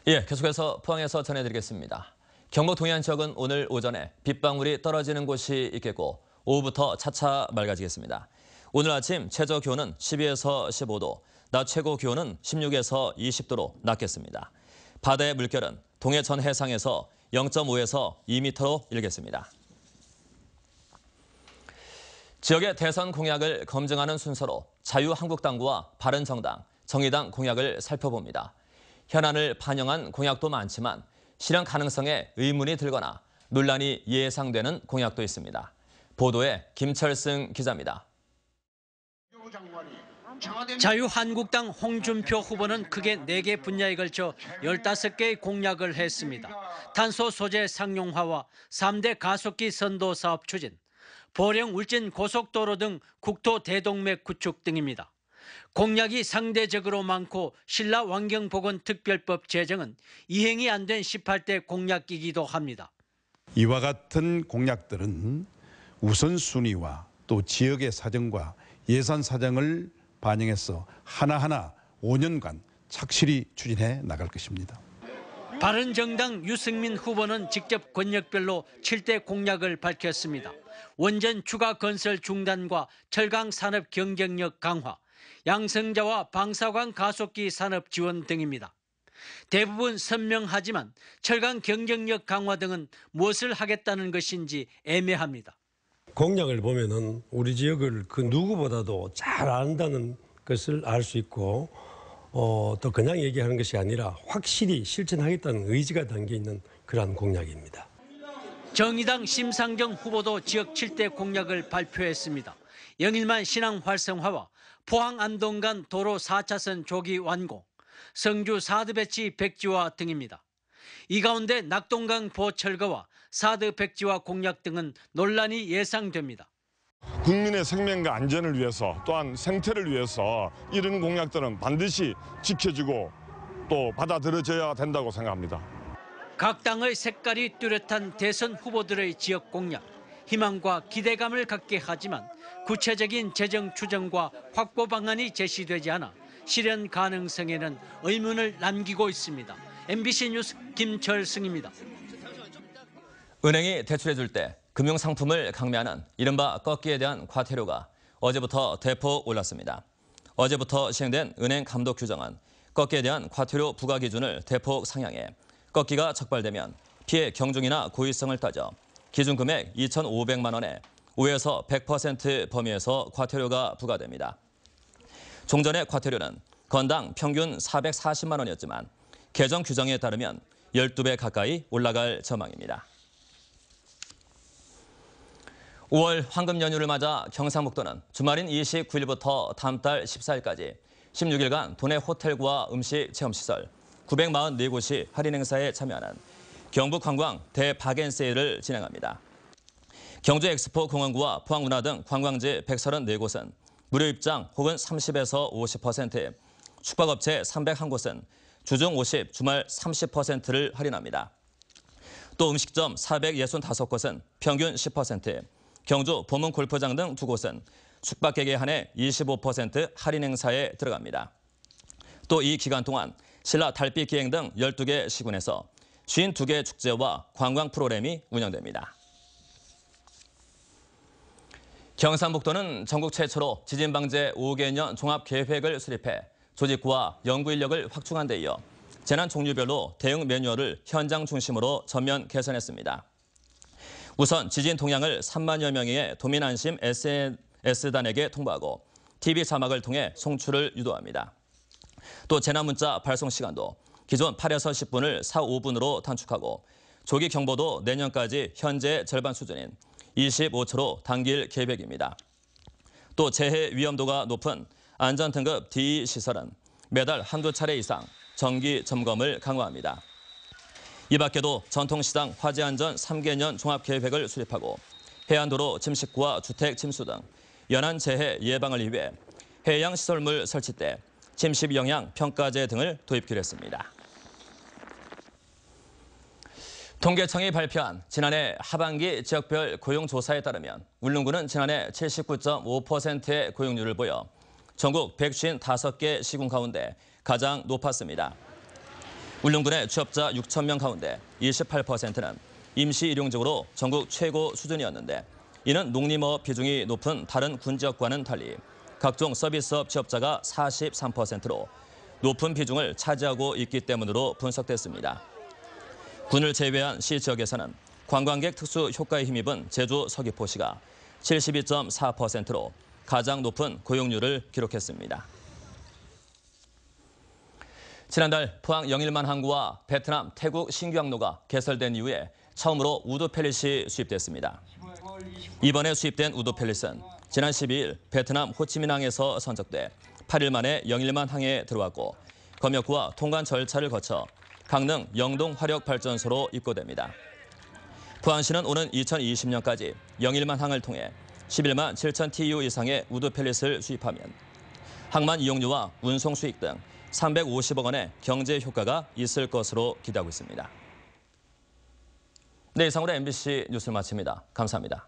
예, 계속해서 포항에서 전해드리겠습니다. 경북 동해안 지역은 오늘 오전에 빗방울이 떨어지는 곳이 있겠고 오후부터 차차 맑아지겠습니다. 오늘 아침 최저 기온은 12에서 15도, 낮 최고 기온은 16에서 20도로 낮겠습니다. 바다의 물결은 동해 전 해상에서 0.5에서 2m로 일겠습니다. 지역의 대선 공약을 검증하는 순서로 자유한국당과 바른정당, 정의당 공약을 살펴봅니다. 현안을 반영한 공약도 많지만 실현 가능성에 의문이 들거나 논란이 예상되는 공약도 있습니다. 보도에 김철승 기자입니다. 자유한국당 홍준표 후보는 크게 4개 분야에 걸쳐 15개의 공약을 했습니다. 탄소 소재 상용화와 3대 가속기 선도 사업 추진, 보령 울진 고속도로 등 국토 대동맥 구축 등입니다. 공약이 상대적으로 많고 신라환경보건특별법 제정은 이행이 안 된 18대 공약이기도 합니다. 이와 같은 공약들은 우선순위와 또 지역의 사정과 예산 사정을 반영해서 하나하나 5년간 착실히 추진해 나갈 것입니다. 바른정당 유승민 후보는 직접 권역별로 7대 공약을 밝혔습니다. 원전 추가 건설 중단과 철강 산업 경쟁력 강화, 양성자와 방사광 가속기 산업 지원 등입니다. 대부분 선명하지만 철강 경쟁력 강화 등은 무엇을 하겠다는 것인지 애매합니다. 공약을 보면은 우리 지역을 그 누구보다도 잘 안다는 것을 알 수 있고 또 그냥 얘기하는 것이 아니라 확실히 실천하겠다는 의지가 담겨 있는 그러한 공약입니다. 정의당 심상정 후보도 지역 7대 공약을 발표했습니다. 영일만 신항 활성화와 포항 안동 간 도로 4차선 조기 완공, 성주 사드 배치 백지화 등입니다. 이 가운데 낙동강 보철거와 사드 백지화 공약 등은 논란이 예상됩니다. 국민의 생명과 안전을 위해서 또한 생태를 위해서 이런 공약들은 반드시 지켜지고 또 받아들여져야 된다고 생각합니다. 각 당의 색깔이 뚜렷한 대선 후보들의 지역 공약, 희망과 기대감을 갖게 하지만 구체적인 재정 추정과 확보 방안이 제시되지 않아 실현 가능성에는 의문을 남기고 있습니다. MBC 뉴스 김철승입니다. 은행이 대출해줄 때 금융상품을 강매하는 이른바 꺾기에 대한 과태료가 어제부터 대폭 올랐습니다. 어제부터 시행된 은행 감독 규정은 꺾기에 대한 과태료 부과 기준을 대폭 상향해 꺾기가 적발되면 피해 경중이나 고의성을 따져 기준 금액 2,500만 원에 5에서 100% 범위에서 과태료가 부과됩니다. 종전의 과태료는 건당 평균 440만 원이었지만 개정 규정에 따르면 12배 가까이 올라갈 전망입니다. 5월 황금 연휴를 맞아 경상북도는 주말인 29일부터 다음 달 14일까지 16일간 도내 호텔과 음식 체험시설 944곳이 할인 행사에 참여하는 경북관광 대박앤세일을 진행합니다. 경주 엑스포 공원구와 포항문화 등 관광지 134곳은 무료 입장 혹은 30에서 50%, 숙박업체 301곳은 주중 50, 주말 30%를 할인합니다. 또 음식점 465곳은 평균 10%, 경주 보문 골프장 등 2곳은 숙박객에 한해 25% 할인 행사에 들어갑니다. 또 이 기간 동안 신라 달빛 기행 등 12개 시군에서 52개 축제와 관광 프로그램이 운영됩니다. 경상북도는 전국 최초로 지진방재 5개년 종합계획을 수립해 조직구와 연구 인력을 확충한 데 이어 재난 종류별로 대응 매뉴얼을 현장 중심으로 전면 개선했습니다. 우선 지진 동향을 3만여 명의 도민안심 SNS단에게 통보하고 TV 자막을 통해 송출을 유도합니다. 또 재난문자 발송 시간도 기존 8에서 10분을 4, 5분으로 단축하고 조기 경보도 내년까지 현재 절반 수준인 25초로 당길 계획입니다. 또 재해 위험도가 높은 안전등급 D 시설은 매달 한두 차례 이상 정기 점검을 강화합니다. 이 밖에도 전통시장 화재안전 3개년 종합계획을 수립하고 해안도로 침식구와 주택 침수 등 연안 재해 예방을 위해 해양시설물 설치 때 침식 영향 평가제 등을 도입키로 했습니다. 통계청이 발표한 지난해 하반기 지역별 고용조사에 따르면 울릉군은 지난해 79.5%의 고용률을 보여 전국 155개 시군 가운데 가장 높았습니다. 울릉군의 취업자 6천 명 가운데 28%는 임시 일용직으로 전국 최고 수준이었는데 이는 농림업 비중이 높은 다른 군 지역과는 달리 각종 서비스업 취업자가 43%로 높은 비중을 차지하고 있기 때문으로 분석됐습니다. 군을 제외한 시 지역에서는 관광객 특수 효과에 힘입은 제주 서귀포시가 72.4%로 가장 높은 고용률을 기록했습니다. 지난달 포항 영일만 항구와 베트남, 태국 신규 항로가 개설된 이후에 처음으로 우드 펠릿이 수입됐습니다. 이번에 수입된 우드 펠릿은 지난 12일 베트남 호치민항에서 선적돼 8일 만에 영일만 항에 들어왔고 검역구와 통관 절차를 거쳐 강릉 영동 화력발전소로 입고됩니다. 포항시는 오는 2020년까지 영일만 항을 통해 11만 7천 TU 이상의 우드 펠릿을 수입하면 항만 이용료와 운송 수익 등 350억 원의 경제 효과가 있을 것으로 기대하고 있습니다. 네, 이상으로 MBC 뉴스를 마칩니다. 감사합니다.